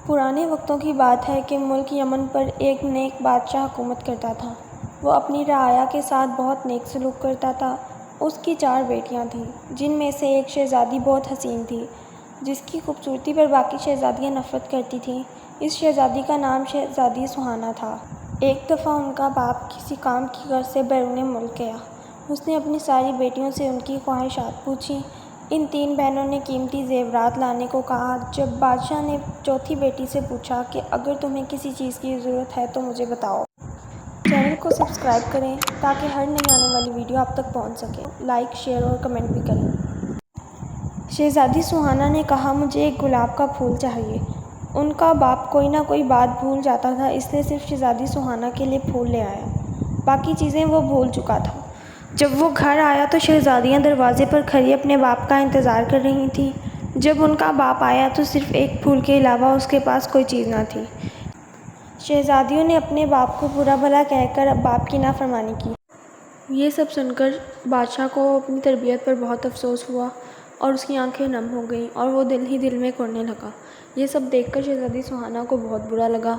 پرانے وقتوں کی بات ہے کہ ملک یمن پر ایک نیک بادشاہ حکومت کرتا تھا۔ وہ اپنی رعایا کے ساتھ بہت نیک سلوک کرتا تھا۔ اس کی 4 بیٹیاں تھیں، جن میں سے ایک شہزادی بہت حسین تھی، جس کی خوبصورتی پر باقی شہزادیاں نفرت کرتی تھیں۔ اس شہزادی کا نام شہزادی سہانا تھا۔ ایک دفعہ ان کا باپ کسی کام کی غرض سے بیرون ملک گیا۔ اس نے اپنی ساری بیٹیوں سے ان کی خواہشات پوچھیں۔ ان 3 بہنوں نے قیمتی زیورات لانے کو کہا۔ جب بادشاہ نے چوتھی بیٹی سے پوچھا کہ اگر تمہیں کسی چیز کی ضرورت ہے تو مجھے بتاؤ۔ چینل کو سبسکرائب کریں تاکہ ہر نئی آنے والی ویڈیو آپ تک پہنچ سکے۔ لائک، شیئر اور کمنٹ بھی کریں۔ شہزادی سہانا نے کہا، مجھے ایک گلاب کا پھول چاہیے۔ ان کا باپ کوئی نہ کوئی بات بھول جاتا تھا، اس لیے صرف شہزادی سہانا کے لیے پھول لے آیا۔ باقی چیزیں وہ بھول چکا تھا۔ جب وہ گھر آیا تو شہزادیاں دروازے پر کھڑی اپنے باپ کا انتظار کر رہی تھیں۔ جب ان کا باپ آیا تو صرف ایک پھول کے علاوہ اس کے پاس کوئی چیز نہ تھی۔ شہزادیوں نے اپنے باپ کو برا بھلا کہہ کر باپ کی نافرمانی کی۔ یہ سب سن کر بادشاہ کو اپنی تربیت پر بہت افسوس ہوا اور اس کی آنکھیں نم ہو گئیں اور وہ دل ہی دل میں کرنے لگا۔ یہ سب دیکھ کر شہزادی سہانا کو بہت برا لگا۔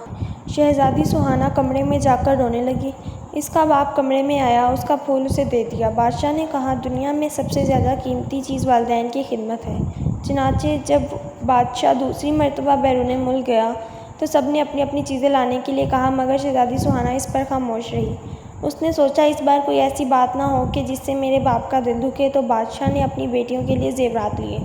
شہزادی سہانا کمرے میں جا کر رونے لگی۔ اس کا باپ کمرے میں آیا، اس کا پھول اسے دے دیا۔ بادشاہ نے کہا، دنیا میں سب سے زیادہ قیمتی چیز والدین کی خدمت ہے۔ چنانچہ جب بادشاہ دوسری مرتبہ بیرون ملک گیا تو سب نے اپنی اپنی چیزیں لانے کے لیے کہا، مگر شہزادی سہانا اس پر خاموش رہی۔ اس نے سوچا اس بار کوئی ایسی بات نہ ہو کہ جس سے میرے باپ کا دل دکھے، تو بادشاہ نے اپنی بیٹیوں کے لیے زیورات لیے۔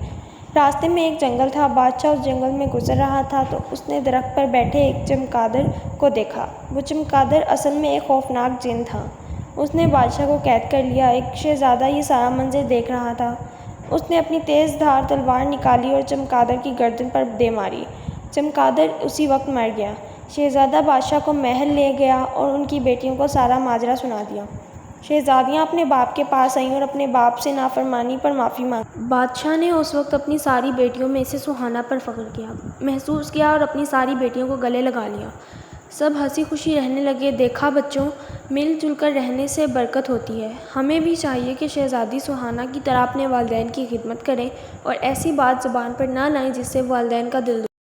راستے میں ایک جنگل تھا۔ بادشاہ اس جنگل میں گزر رہا تھا تو اس نے درخت پر بیٹھے ایک چمگادڑ کو دیکھا۔ وہ چمگادڑ اصل میں ایک خوفناک جن تھا۔ اس نے بادشاہ کو قید کر لیا۔ ایک شہزادہ یہ سارا منظر دیکھ رہا تھا۔ اس نے اپنی تیز دھار تلوار نکالی اور چمگادڑ کی گردن پر دے ماری۔ چمگادڑ اسی وقت مر گیا۔ شہزادہ بادشاہ کو محل لے گیا اور ان کی بیٹیوں کو سارا ماجرا سنا دیا۔ شہزادیاں اپنے باپ کے پاس آئیں اور اپنے باپ سے نافرمانی پر معافی مانگی۔ بادشاہ نے اس وقت اپنی ساری بیٹیوں میں سے سہانا پر فخر کیا، محسوس کیا اور اپنی ساری بیٹیوں کو گلے لگا لیا۔ سب ہنسی خوشی رہنے لگے۔ دیکھا بچوں، مل جل کر رہنے سے برکت ہوتی ہے۔ ہمیں بھی چاہیے کہ شہزادی سہانا کی طرح اپنے والدین کی خدمت کریں اور ایسی بات زبان پر نہ لائیں جس سے والدین کا دل دکھے۔